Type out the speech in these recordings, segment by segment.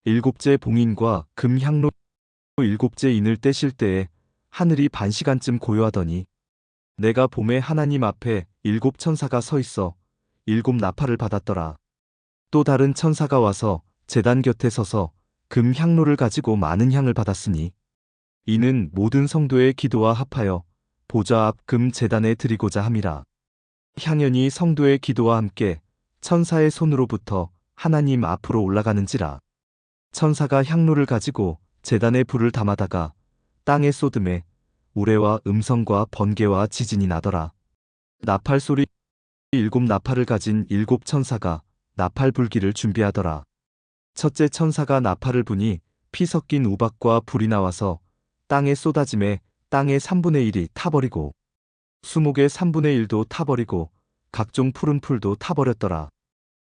일곱째 봉인과 금 향로 일곱째 인을 떼실 때에 하늘이 반 시간쯤 고요하더니 내가 봄에 하나님 앞에 일곱 천사가 서 있어 일곱 나팔을 받았더라. 또 다른 천사가 와서 제단 곁에 서서 금 향로를 가지고 많은 향을 받았으니 이는 모든 성도의 기도와 합하여 보좌 앞 금 제단에 드리고자 함이라. 향연이 성도의 기도와 함께 천사의 손으로부터 하나님 앞으로 올라가는지라. 천사가 향로를 가지고 제단에 불을 담아다가 땅에 쏟음에 우레와 음성과 번개와 지진이 나더라. 나팔 소리 일곱 나팔을 가진 일곱 천사가 나팔 불기를 준비하더라. 첫째 천사가 나팔을 부니 피 섞인 우박과 불이 나와서 땅에 쏟아짐에 땅의 3분의 1이 타버리고 수목의 3분의 1도 타버리고 각종 푸른 풀도 타버렸더라.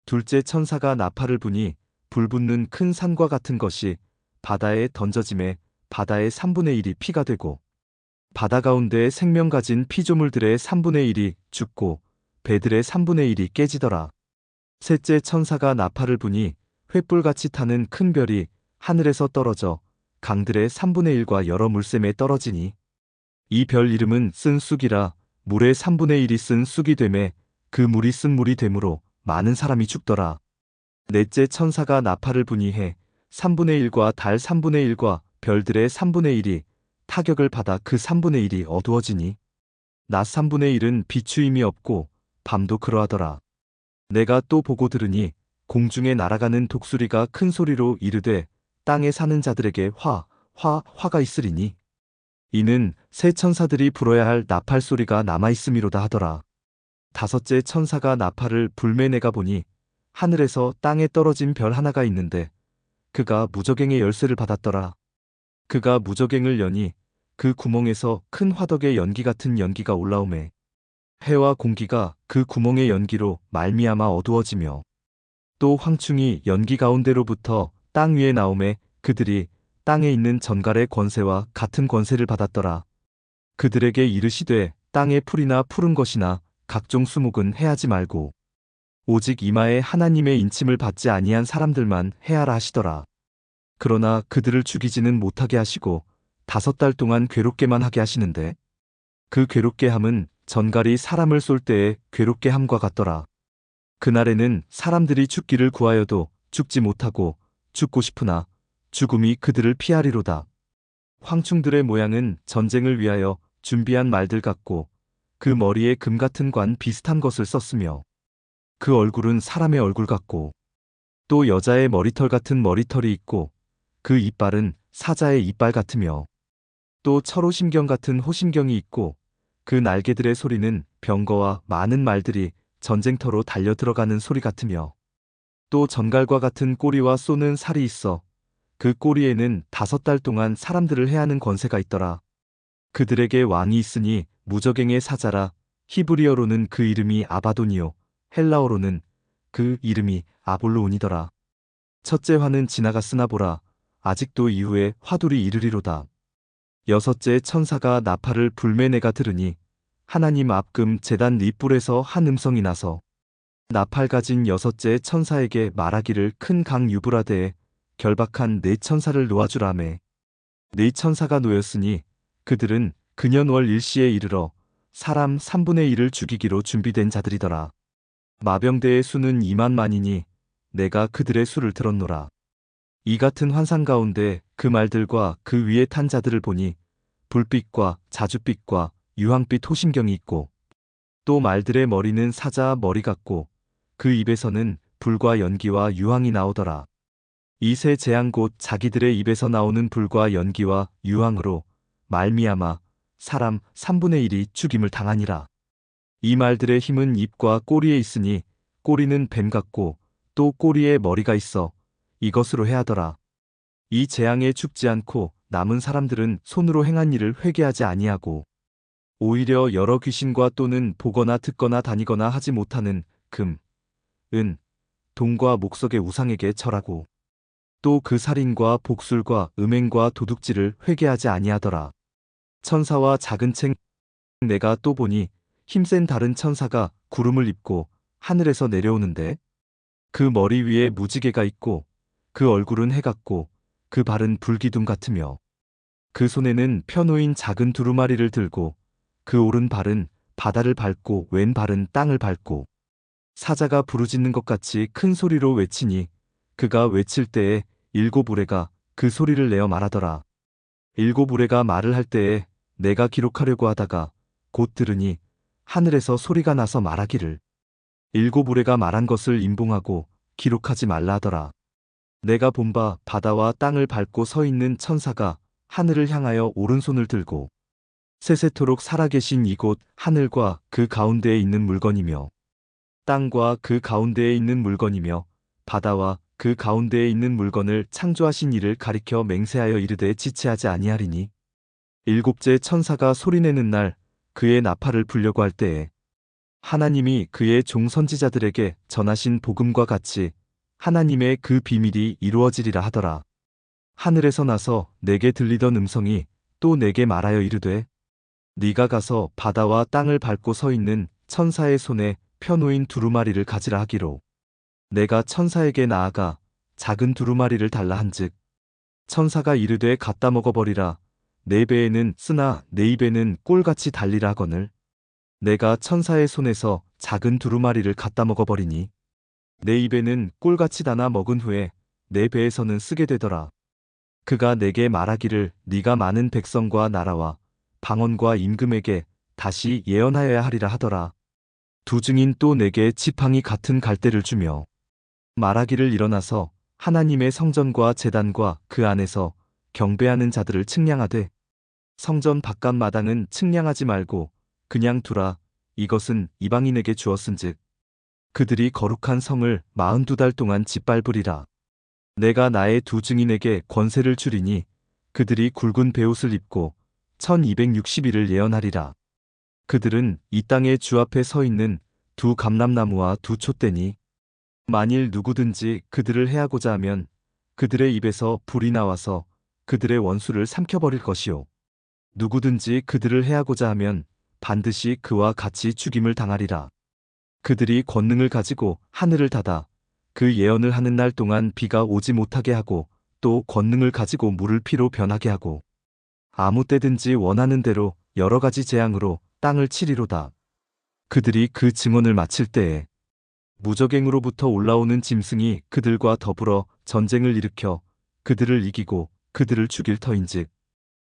둘째 천사가 나팔을 부니 불 붙는 큰 산과 같은 것이 바다에 던져짐에 바다의 3분의 1이 피가 되고 바다 가운데 생명 가진 피조물들의 3분의 1이 죽고 배들의 3분의 1이 깨지더라. 셋째 천사가 나팔을 부니 횃불같이 타는 큰 별이 하늘에서 떨어져 강들의 3분의 1과 여러 물샘에 떨어지니 이 별 이름은 쓴 쑥이라. 물의 3분의 1이 쓴 쑥이 되매 그 물이 쓴 물이 되므로 많은 사람이 죽더라. 넷째 천사가 나팔을 부니 해 3분의 1과 달 3분의 1과 별들의 3분의 1이 타격을 받아 그 3분의 1이 어두워지니 낮 3분의 1은 비추임이 없고 밤도 그러하더라. 내가 또 보고 들으니 공중에 날아가는 독수리가 큰 소리로 이르되 땅에 사는 자들에게 화가 있으리니 이는 새 천사들이 불어야 할 나팔 소리가 남아있음이로다 하더라. 다섯째 천사가 나팔을 불매 내가 보니 하늘에서 땅에 떨어진 별 하나가 있는데 그가 무저갱의 열쇠를 받았더라. 그가 무저갱을 여니 그 구멍에서 큰 화덕의 연기 같은 연기가 올라오매 해와 공기가 그 구멍의 연기로 말미암아 어두워지며 또 황충이 연기 가운데로부터 땅 위에 나오매 그들이 땅에 있는 전갈의 권세와 같은 권세를 받았더라. 그들에게 이르시되 땅의 풀이나 푸른 것이나 각종 수목은 해하지 말고 오직 이마에 하나님의 인침을 받지 아니한 사람들만 해하라 하시더라. 그러나 그들을 죽이지는 못하게 하시고 5달 동안 괴롭게만 하게 하시는데 그 괴롭게 함은 전갈이 사람을 쏠 때에 괴롭게 함과 같더라. 그날에는 사람들이 죽기를 구하여도 죽지 못하고 죽고 싶으나 죽음이 그들을 피하리로다. 황충들의 모양은 전쟁을 위하여 준비한 말들 같고 그 머리에 금 같은 관 비슷한 것을 썼으며 그 얼굴은 사람의 얼굴 같고 또 여자의 머리털 같은 머리털이 있고 그 이빨은 사자의 이빨 같으며 또 철호심경 같은 호심경이 있고 그 날개들의 소리는 병거와 많은 말들이 전쟁터로 달려 들어가는 소리 같으며 또 전갈과 같은 꼬리와 쏘는 살이 있어 그 꼬리에는 5달 동안 사람들을 해하는 권세가 있더라. 그들에게 왕이 있으니 무저갱의 사자라. 히브리어로는 그 이름이 아바돈이요 헬라어로는 그 이름이 아볼로온이더라. 첫째 화는 지나갔으나 보라 아직도 이후에 화둘이 이르리로다. 여섯째 천사가 나팔을 불매 내가 들으니 하나님 앞금 제단 립불에서 한 음성이 나서 나팔 가진 여섯째 천사에게 말하기를 큰 강 유브라데에 결박한 네 천사를 놓아주라매 네 천사가 놓였으니 그들은 근현월 일시에 이르러 사람 3분의 1을 죽이기로 준비된 자들이더라. 마병대의 수는 2만만이니 내가 그들의 수를 들었노라. 이 같은 환상 가운데 그 말들과 그 위에 탄 자들을 보니 불빛과 자줏빛과 유황빛 호심경이 있고 또 말들의 머리는 사자 머리 같고 그 입에서는 불과 연기와 유황이 나오더라. 이 세 재앙 곧 자기들의 입에서 나오는 불과 연기와 유황으로 말미암아 사람 3분의 1이 죽임을 당하니라. 이 말들의 힘은 입과 꼬리에 있으니 꼬리는 뱀 같고 또 꼬리에 머리가 있어 이것으로 해하더라. 이 재앙에 죽지 않고 남은 사람들은 손으로 행한 일을 회개하지 아니하고 오히려 여러 귀신과 또는 보거나 듣거나 다니거나 하지 못하는 금, 은, 동과 목석의 우상에게 절하고 또 그 살인과 복술과 음행과 도둑질을 회개하지 아니하더라. 천사와 작은 책 내가 또 보니 힘센 다른 천사가 구름을 입고 하늘에서 내려오는데 그 머리 위에 무지개가 있고 그 얼굴은 해같고 그 발은 불기둥 같으며 그 손에는 펴놓인 작은 두루마리를 들고 그 오른발은 바다를 밟고 왼발은 땅을 밟고 사자가 부르짖는 것 같이 큰 소리로 외치니 그가 외칠 때에 일곱 우레가 그 소리를 내어 말하더라. 일곱 우레가 말을 할 때에 내가 기록하려고 하다가 곧 들으니 하늘에서 소리가 나서 말하기를 일곱 우레가 말한 것을 임봉하고 기록하지 말라 하더라. 내가 본 바 바다와 땅을 밟고 서 있는 천사가 하늘을 향하여 오른손을 들고 세세토록 살아계신 이곳 하늘과 그 가운데에 있는 물건이며 땅과 그 가운데에 있는 물건이며 바다와 그 가운데에 있는 물건을 창조하신 이를 가리켜 맹세하여 이르되 지체하지 아니하리니 일곱째 천사가 소리내는 날 그의 나팔을 불려고 할 때에 하나님이 그의 종 선지자들에게 전하신 복음과 같이 하나님의 그 비밀이 이루어지리라 하더라. 하늘에서 나서 내게 들리던 음성이 또 내게 말하여 이르되 네가 가서 바다와 땅을 밟고 서 있는 천사의 손에 펴놓인 두루마리를 가지라 하기로 내가 천사에게 나아가 작은 두루마리를 달라 한즉 천사가 이르되 갖다 먹어버리라. 내 배에는 쓰나 내 입에는 꼴같이 달리라 하거늘 내가 천사의 손에서 작은 두루마리를 갖다 먹어버리니 내 입에는 꼴같이 다나 먹은 후에 내 배에서는 쓰게 되더라. 그가 내게 말하기를 네가 많은 백성과 나라와 방언과 임금에게 다시 예언하여야 하리라 하더라. 두 증인 또 내게 지팡이 같은 갈대를 주며 말하기를 일어나서 하나님의 성전과 제단과 그 안에서 경배하는 자들을 측량하되 성전 바깥 마당은 측량하지 말고 그냥 두라. 이것은 이방인에게 주었은즉 그들이 거룩한 성을 42달 동안 짓밟으리라. 내가 나의 두 증인에게 권세를 주리니 그들이 굵은 베옷을 입고 1260일을 예언하리라. 그들은 이 땅의 주 앞에 서 있는 두 감람나무와 두 촛대니 만일 누구든지 그들을 해하고자 하면 그들의 입에서 불이 나와서 그들의 원수를 삼켜버릴 것이요 누구든지 그들을 해하고자 하면 반드시 그와 같이 죽임을 당하리라. 그들이 권능을 가지고 하늘을 닫아 그 예언을 하는 날 동안 비가 오지 못하게 하고 또 권능을 가지고 물을 피로 변하게 하고 아무 때든지 원하는 대로 여러 가지 재앙으로 땅을 치리로다. 그들이 그 증언을 마칠 때에 무적행으로부터 올라오는 짐승이 그들과 더불어 전쟁을 일으켜 그들을 이기고 그들을 죽일 터인즉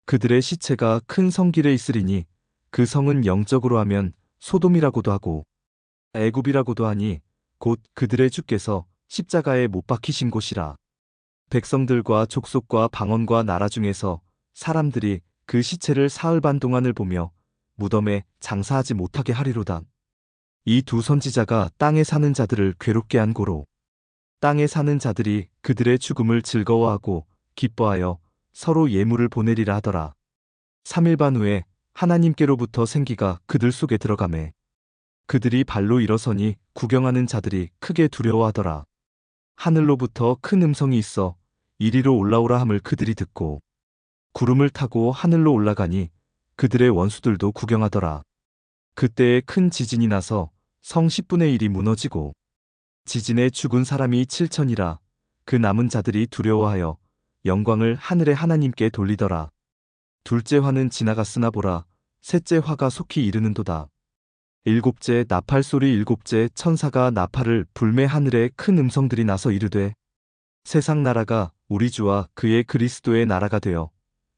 그들의 시체가 큰 성길에 있으리니 그 성은 영적으로 하면 소돔이라고도 하고 애굽이라고도 하니 곧 그들의 주께서 십자가에 못 박히신 곳이라. 백성들과 족속과 방언과 나라 중에서 사람들이 그 시체를 사흘 반 동안을 보며 무덤에 장사하지 못하게 하리로다. 이 두 선지자가 땅에 사는 자들을 괴롭게 한 고로 땅에 사는 자들이 그들의 죽음을 즐거워하고 기뻐하여 서로 예물을 보내리라 하더라. 3일 반 후에 하나님께로부터 생기가 그들 속에 들어가매 그들이 발로 일어서니 구경하는 자들이 크게 두려워하더라. 하늘로부터 큰 음성이 있어 이리로 올라오라 함을 그들이 듣고 구름을 타고 하늘로 올라가니 그들의 원수들도 구경하더라. 그때에 큰 지진이 나서 성 10분의 1이 무너지고 지진에 죽은 사람이 7천이라. 그 남은 자들이 두려워하여 영광을 하늘의 하나님께 돌리더라. 둘째 화는 지나갔으나 보라 셋째 화가 속히 이르는도다. 일곱째 나팔 소리 일곱째 천사가 나팔을 불매 하늘에 큰 음성들이 나서 이르되 세상 나라가 우리 주와 그의 그리스도의 나라가 되어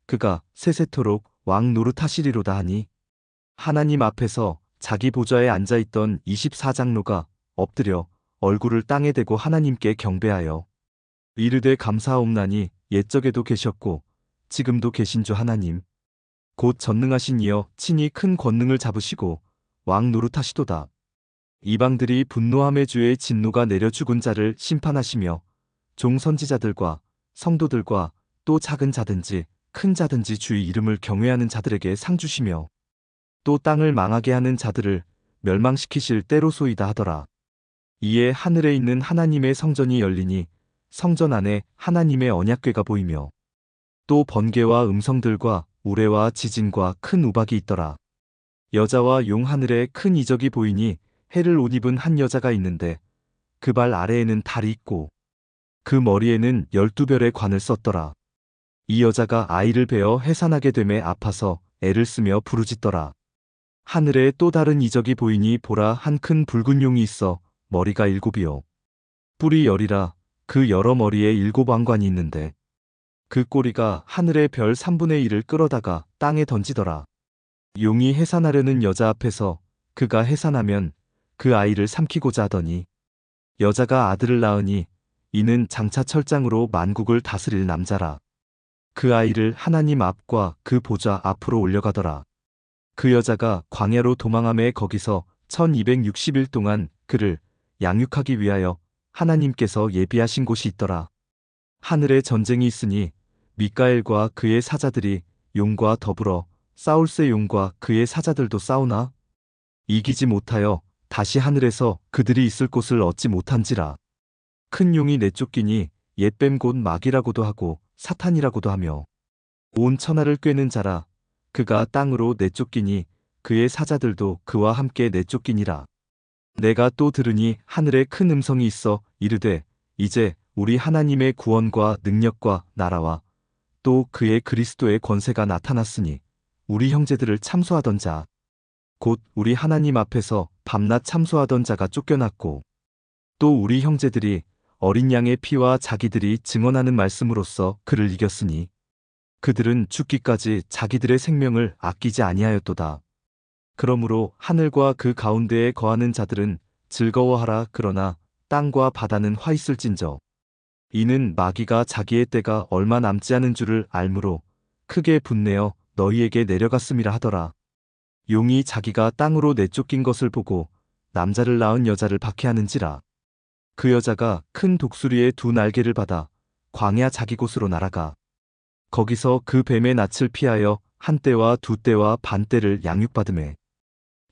그가 세세토록 왕 노릇하시리로다 하니 하나님 앞에서 자기 보좌에 앉아있던 24장로가 엎드려 얼굴을 땅에 대고 하나님께 경배하여 이르되 감사하옵나니 옛적에도 계셨고 지금도 계신 주 하나님 곧 전능하신 이여 친히 큰 권능을 잡으시고 왕 노릇하시도다. 이방들이 분노함의 주의 진노가 내려 죽은 자를 심판하시며 종 선지자들과 성도들과 또 작은 자든지 큰 자든지 주의 이름을 경외하는 자들에게 상 주시며 또 땅을 망하게 하는 자들을 멸망시키실 때로소이다 하더라. 이에 하늘에 있는 하나님의 성전이 열리니 성전 안에 하나님의 언약궤가 보이며 또 번개와 음성들과 우레와 지진과 큰 우박이 있더라. 여자와 용 하늘에 큰 이적이 보이니 해를 옷 입은 한 여자가 있는데 그 발 아래에는 달이 있고 그 머리에는 12별의 관을 썼더라. 이 여자가 아이를 베어 해산하게 되매 아파서 애를 쓰며 부르짖더라. 하늘에 또 다른 이적이 보이니 보라 한 큰 붉은 용이 있어 머리가 7이요. 뿔이 10이라 그 여러 머리에 7왕관이 있는데 그 꼬리가 하늘의 별 3분의 1을 끌어다가 땅에 던지더라. 용이 해산하려는 여자 앞에서 그가 해산하면 그 아이를 삼키고자 하더니 여자가 아들을 낳으니 이는 장차 철장으로 만국을 다스릴 남자라. 그 아이를 하나님 앞과 그 보좌 앞으로 올려가더라. 그 여자가 광야로 도망하매 거기서 1260일 동안 그를 양육하기 위하여 하나님께서 예비하신 곳이 있더라. 하늘에 전쟁이 있으니 미가엘과 그의 사자들이 용과 더불어 싸울새 용과 그의 사자들도 싸우나 이기지 못하여 다시 하늘에서 그들이 있을 곳을 얻지 못한지라. 큰 용이 내쫓기니 옛뱀 곧 마귀라고도 하고 사탄이라고도 하며 온 천하를 꿰는 자라. 그가 땅으로 내쫓기니 그의 사자들도 그와 함께 내쫓기니라. 내가 또 들으니 하늘에 큰 음성이 있어 이르되 이제 우리 하나님의 구원과 능력과 나라와 또 그의 그리스도의 권세가 나타났으니 우리 형제들을 참소하던 자 곧 우리 하나님 앞에서 밤낮 참소하던 자가 쫓겨났고 또 우리 형제들이 어린 양의 피와 자기들이 증언하는 말씀으로써 그를 이겼으니 그들은 죽기까지 자기들의 생명을 아끼지 아니하였도다. 그러므로 하늘과 그 가운데에 거하는 자들은 즐거워하라. 그러나 땅과 바다는 화 있을진저 이는 마귀가 자기의 때가 얼마 남지 않은 줄을 알므로 크게 분내어 너희에게 내려갔음이라 하더라. 용이 자기가 땅으로 내쫓긴 것을 보고 남자를 낳은 여자를 박해하는지라. 그 여자가 큰 독수리의 2날개를 받아 광야 자기 곳으로 날아가 거기서 그 뱀의 낯을 피하여 한 떼와 2떼와 반 떼를 양육받으매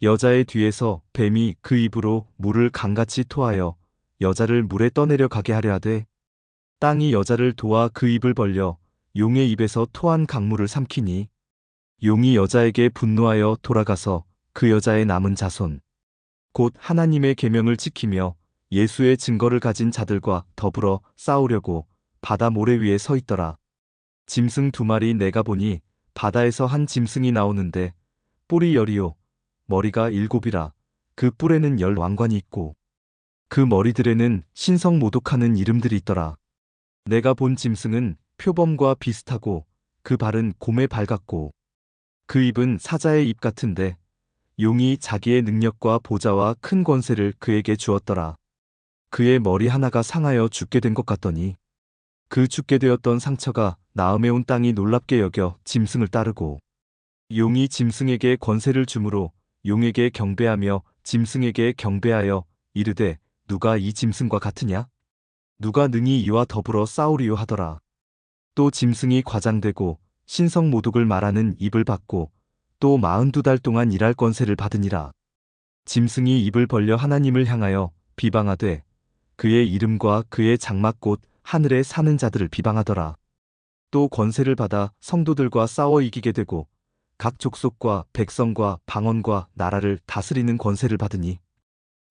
여자의 뒤에서 뱀이 그 입으로 물을 강같이 토하여 여자를 물에 떠내려 가게 하려 하되 땅이 여자를 도와 그 입을 벌려 용의 입에서 토한 강물을 삼키니 용이 여자에게 분노하여 돌아가서 그 여자의 남은 자손 곧 하나님의 계명을 지키며 예수의 증거를 가진 자들과 더불어 싸우려고 바다 모래 위에 서 있더라. 짐승 2마리 내가 보니 바다에서 한 짐승이 나오는데 뿔이 10이요 머리가 7이라 그 뿔에는 10 왕관이 있고 그 머리들에는 신성 모독하는 이름들이 있더라. 내가 본 짐승은 표범과 비슷하고 그 발은 곰의 발 같고 그 입은 사자의 입 같은데 용이 자기의 능력과 보좌와 큰 권세를 그에게 주었더라. 그의 머리 하나가 상하여 죽게 된 것 같더니 그 죽게 되었던 상처가 나음에 온 땅이 놀랍게 여겨 짐승을 따르고 용이 짐승에게 권세를 주므로 용에게 경배하며 짐승에게 경배하여 이르되 누가 이 짐승과 같으냐? 누가 능히 이와 더불어 싸우리요 하더라. 또 짐승이 과장되고 신성 모독을 말하는 입을 받고 또 42달 동안 일할 권세를 받으니라. 짐승이 입을 벌려 하나님을 향하여 비방하되 그의 이름과 그의 장막 곧 하늘에 사는 자들을 비방하더라. 또 권세를 받아 성도들과 싸워 이기게 되고 각 족속과 백성과 방언과 나라를 다스리는 권세를 받으니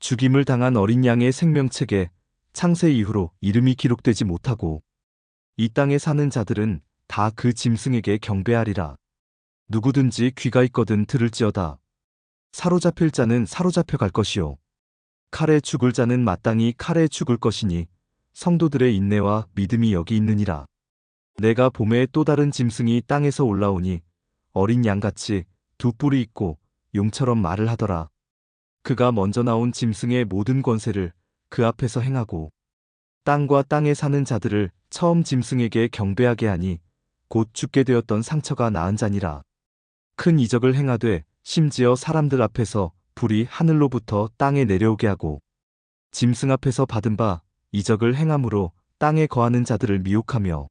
죽임을 당한 어린 양의 생명책에 창세 이후로 이름이 기록되지 못하고 이 땅에 사는 자들은 다 그 짐승에게 경배하리라. 누구든지 귀가 있거든 들을지어다. 사로잡힐 자는 사로잡혀 갈 것이요 칼에 죽을 자는 마땅히 칼에 죽을 것이니 성도들의 인내와 믿음이 여기 있느니라. 내가 봄에 또 다른 짐승이 땅에서 올라오니 어린 양같이 2뿔이 있고 용처럼 말을 하더라. 그가 먼저 나온 짐승의 모든 권세를 그 앞에서 행하고 땅과 땅에 사는 자들을 처음 짐승에게 경배하게 하니 곧 죽게 되었던 상처가 나은 자니라. 큰 이적을 행하되 심지어 사람들 앞에서 불이 하늘로부터 땅에 내려오게 하고 짐승 앞에서 받은 바 이적을 행함으로 땅에 거하는 자들을 미혹하며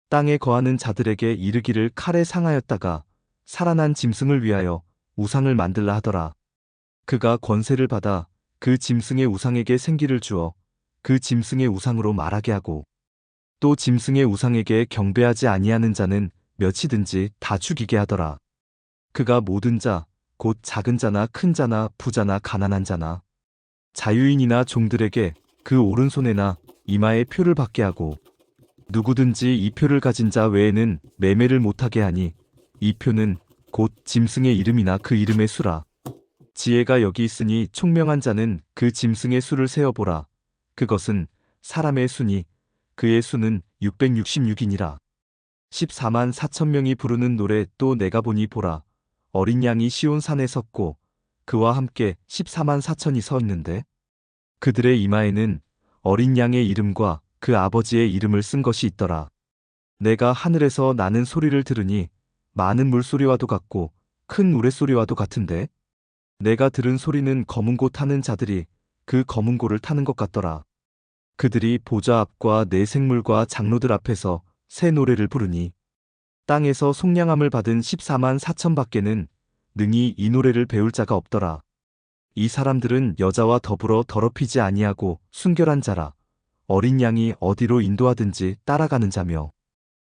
땅에 거하는 자들에게 이르기를 칼에 상하였다가 살아난 짐승을 위하여 우상을 만들라 하더라. 그가 권세를 받아 그 짐승의 우상에게 생기를 주어 그 짐승의 우상으로 말하게 하고 또 짐승의 우상에게 경배하지 아니하는 자는 몇이든지 다 죽이게 하더라. 그가 모든 자, 곧 작은 자나 큰 자나 부자나 가난한 자나 자유인이나 종들에게 그 오른손에나 이마에 표를 받게 하고 누구든지 이 표를 가진 자 외에는 매매를 못하게 하니 이 표는 곧 짐승의 이름이나 그 이름의 수라. 지혜가 여기 있으니 총명한 자는 그 짐승의 수를 세어보라. 그것은 사람의 수니 그의 수는 666이니라. 14만 4천 명이 부르는 노래. 또 내가 보니 보라, 어린 양이 시온 산에 섰고 그와 함께 14만 4천이 서 있는데 그들의 이마에는 어린 양의 이름과 그 아버지의 이름을 쓴 것이 있더라. 내가 하늘에서 나는 소리를 들으니 많은 물소리와도 같고 큰 우레소리와도 같은데 내가 들은 소리는 검은 고 타는 자들이 그 검은 고를 타는 것 같더라. 그들이 보좌 앞과 네 생물과 장로들 앞에서 새 노래를 부르니 땅에서 속량함을 받은 14만 4천 밖에는 능히 이 노래를 배울 자가 없더라. 이 사람들은 여자와 더불어 더럽히지 아니하고 순결한 자라. 어린 양이 어디로 인도하든지 따라가는 자며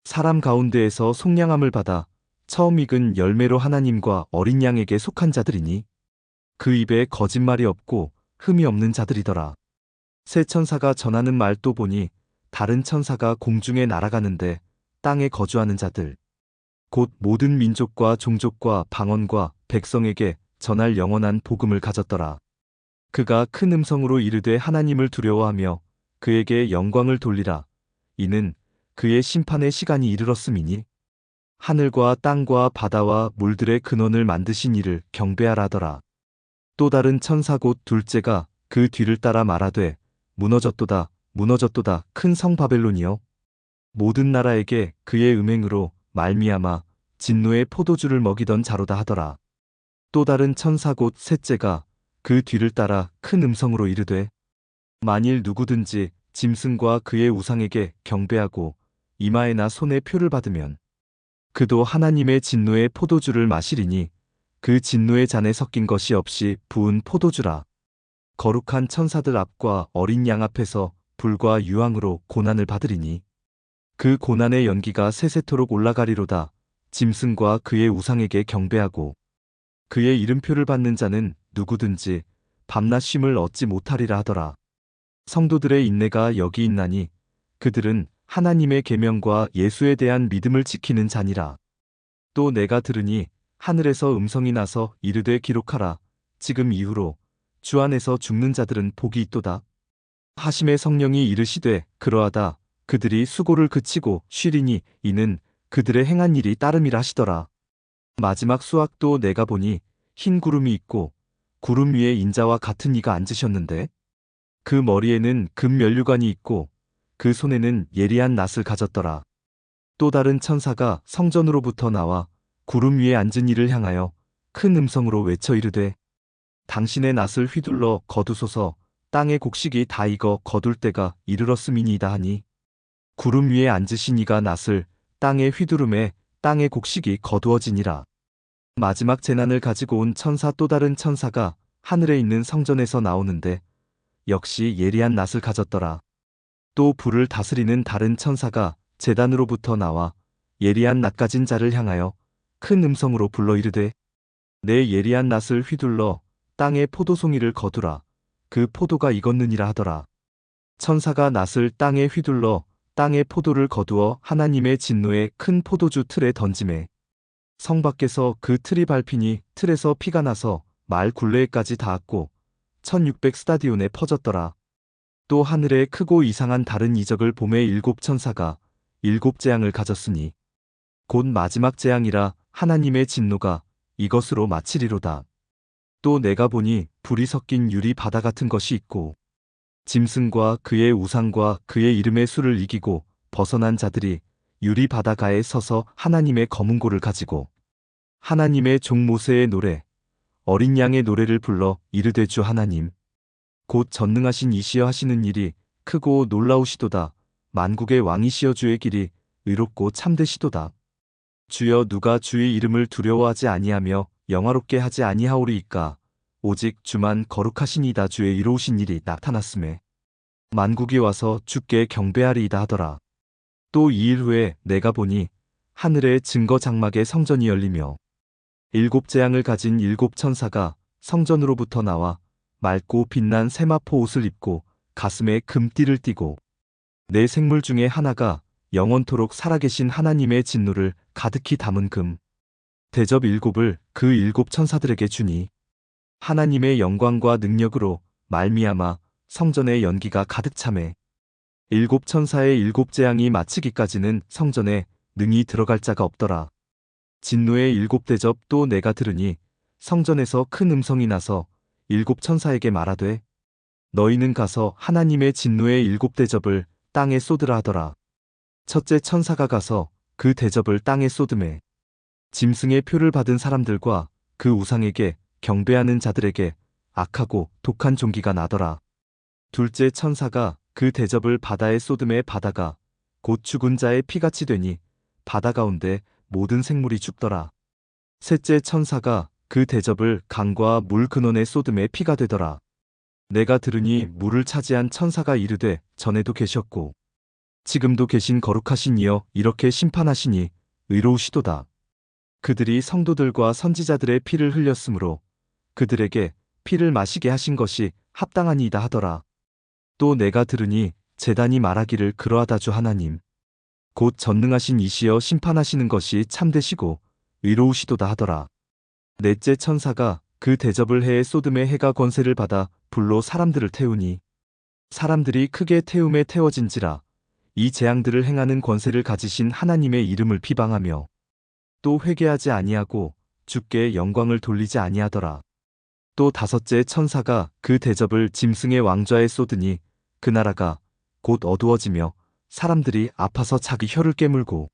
사람 가운데에서 속량함을 받아 처음 익은 열매로 하나님과 어린 양에게 속한 자들이니 그 입에 거짓말이 없고 흠이 없는 자들이더라. 새 천사가 전하는 말 또 보니 다른 천사가 공중에 날아가는데 땅에 거주하는 자들 곧 모든 민족과 종족과 방언과 백성에게 전할 영원한 복음을 가졌더라. 그가 큰 음성으로 이르되 하나님을 두려워하며 그에게 영광을 돌리라. 이는 그의 심판의 시간이 이르렀음이니 하늘과 땅과 바다와 물들의 근원을 만드신 이를 경배하라 하더라. 또 다른 천사 곧 둘째가 그 뒤를 따라 말하되 무너졌도다 무너졌도다 큰 성 바벨론이여, 모든 나라에게 그의 음행으로 말미암아 진노의 포도주를 먹이던 자로다 하더라. 또 다른 천사 곧 셋째가 그 뒤를 따라 큰 음성으로 이르되 만일 누구든지 짐승과 그의 우상에게 경배하고 이마에나 손에 표를 받으면 그도 하나님의 진노의 포도주를 마시리니 그 진노의 잔에 섞인 것이 없이 부은 포도주라. 거룩한 천사들 앞과 어린 양 앞에서 불과 유황으로 고난을 받으리니 그 고난의 연기가 세세토록 올라가리로다. 짐승과 그의 우상에게 경배하고 그의 이름표를 받는 자는 누구든지 밤낮 쉼을 얻지 못하리라 하더라. 성도들의 인내가 여기 있나니 그들은 하나님의 계명과 예수에 대한 믿음을 지키는 자니라. 또 내가 들으니 하늘에서 음성이 나서 이르되 기록하라. 지금 이후로 주 안에서 죽는 자들은 복이 있도다 하심의 성령이 이르시되 그러하다. 그들이 수고를 그치고 쉬리니 이는 그들의 행한 일이 따름이라 하시더라. 마지막 수확도 내가 보니 흰 구름이 있고 구름 위에 인자와 같은 이가 앉으셨는데 그 머리에는 금 면류관이 있고 그 손에는 예리한 낫을 가졌더라. 또 다른 천사가 성전으로부터 나와 구름 위에 앉은 이를 향하여 큰 음성으로 외쳐 이르되 당신의 낫을 휘둘러 거두소서. 땅의 곡식이 다 익어 거둘 때가 이르렀음이니이다 하니 구름 위에 앉으신 이가 낫을 땅에 휘두름에 땅의 곡식이 거두어지니라. 마지막 재난을 가지고 온 천사 또 다른 천사가 하늘에 있는 성전에서 나오는데 역시 예리한 낫을 가졌더라. 또 불을 다스리는 다른 천사가 제단으로부터 나와 예리한 낫 가진 자를 향하여 큰 음성으로 불러 이르되 내 예리한 낫을 휘둘러 땅의 포도송이를 거두라. 그 포도가 익었느니라 하더라. 천사가 낫을 땅에 휘둘러 땅의 포도를 거두어 하나님의 진노의 큰 포도주 틀에 던지매 성 밖에서 그 틀이 밟히니 틀에서 피가 나서 말 굴레에까지 닿았고 1600 스타디온에 퍼졌더라. 또 하늘에 크고 이상한 다른 이적을 보매 일곱 천사가 일곱 재앙을 가졌으니 곧 마지막 재앙이라 하나님의 진노가 이것으로 마치리로다. 또 내가 보니 불이 섞인 유리 바다 같은 것이 있고 짐승과 그의 우상과 그의 이름의 수를 이기고 벗어난 자들이 유리 바다가에 서서 하나님의 검은 고를 가지고 하나님의 종 모세의 노래 어린 양의 노래를 불러 이르되 주 하나님 곧 전능하신 이시여 하시는 일이 크고 놀라우시도다. 만국의 왕이시여 주의 길이 의롭고 참되시도다. 주여 누가 주의 이름을 두려워하지 아니하며 영화롭게 하지 아니하오리이까. 오직 주만 거룩하시니이다. 주의 이로우신 일이 나타났음에 만국이 와서 주께 경배하리이다 하더라. 또 2일 후에 내가 보니 하늘의 증거 장막의 성전이 열리며 일곱 재앙을 가진 일곱 천사가 성전으로부터 나와 맑고 빛난 세마포 옷을 입고 가슴에 금띠를 띠고 내 생물 중에 하나가 영원토록 살아계신 하나님의 진노를 가득히 담은 금 대접 일곱을 그 일곱 천사들에게 주니 하나님의 영광과 능력으로 말미암아 성전의 연기가 가득 차매 일곱 천사의 일곱 재앙이 마치기까지는 성전에 능히 들어갈 자가 없더라. 진노의 일곱 대접 또 내가 들으니 성전에서 큰 음성이 나서 일곱 천사에게 말하되 너희는 가서 하나님의 진노의 일곱 대접을 땅에 쏟으라 하더라. 첫째 천사가 가서 그 대접을 땅에 쏟음에 짐승의 표를 받은 사람들과 그 우상에게 경배하는 자들에게 악하고 독한 종기가 나더라. 둘째 천사가 그 대접을 바다에 쏟음에 바다가 곧 죽은 자의 피같이 되니 바다 가운데 모든 생물이 죽더라. 셋째 천사가 그 대접을 강과 물 근원에 쏟음에 피가 되더라. 내가 들으니 물을 차지한 천사가 이르되 전에도 계셨고 지금도 계신 거룩하신 이여 이렇게 심판하시니 의로우시도다. 그들이 성도들과 선지자들의 피를 흘렸으므로 그들에게 피를 마시게 하신 것이 합당하니이다 하더라. 또 내가 들으니 제단이 말하기를 그러하다 주 하나님 곧 전능하신 이시여 심판하시는 것이 참되시고 의로우시도다 하더라. 넷째 천사가 그 대접을 해에 쏟음에 해가 권세를 받아 불로 사람들을 태우니 사람들이 크게 태움에 태워진지라 이 재앙들을 행하는 권세를 가지신 하나님의 이름을 비방하며 또 회개하지 아니하고 주께 영광을 돌리지 아니하더라. 또 다섯째 천사가 그 대접을 짐승의 왕좌에 쏟으니 그 나라가 곧 어두워지며 사람들이 아파서 자기 혀를 깨물고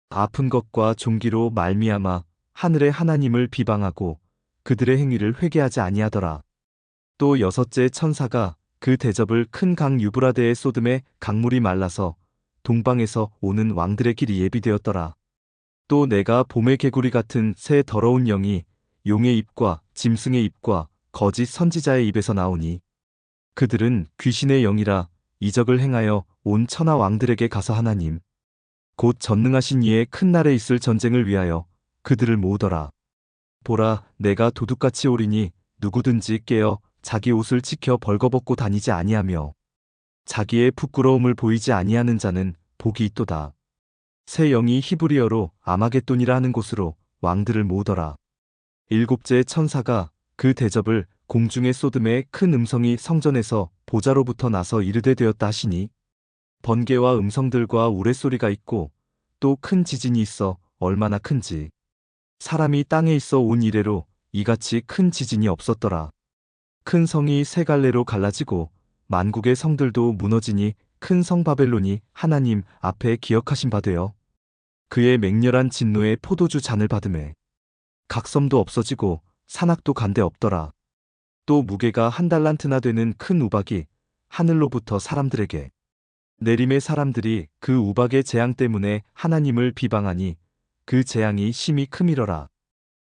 아픈 것과 종기로 말미암아 하늘의 하나님을 비방하고 그들의 행위를 회개하지 아니하더라. 또 여섯째 천사가 그 대접을 큰 강 유브라데에 쏟음에 강물이 말라서 동방에서 오는 왕들의 길이 예비되었더라. 또 내가 봄의 개구리 같은 새 더러운 영이 용의 입과 짐승의 입과 거짓 선지자의 입에서 나오니 그들은 귀신의 영이라 이적을 행하여 온 천하 왕들에게 가서 하나님 곧 전능하신 이의 큰 날에 있을 전쟁을 위하여 그들을 모으더라. 보라 내가 도둑같이 오리니 누구든지 깨어 자기 옷을 지켜 벌거벗고 다니지 아니하며 자기의 부끄러움을 보이지 아니하는 자는 복이 있도다. 새 영이 히브리어로 아마겟돈이라 하는 곳으로 왕들을 모으더라. 일곱째 천사가 그 대접을 공중에 쏟음에 큰 음성이 성전에서 보좌로부터 나서 이르되 되었다 하시니 번개와 음성들과 우레소리가 있고 또 큰 지진이 있어 얼마나 큰지 사람이 땅에 있어 온 이래로 이같이 큰 지진이 없었더라. 큰 성이 세 갈래로 갈라지고 만국의 성들도 무너지니 큰 성 바벨론이 하나님 앞에 기억하신 바 되어 그의 맹렬한 진노의 포도주 잔을 받음에 각 섬도 없어지고 산악도 간데 없더라. 또 무게가 한 달란트나 되는 큰 우박이 하늘로부터 사람들에게 내림의 사람들이 그 우박의 재앙 때문에 하나님을 비방하니 그 재앙이 심히 크미러라.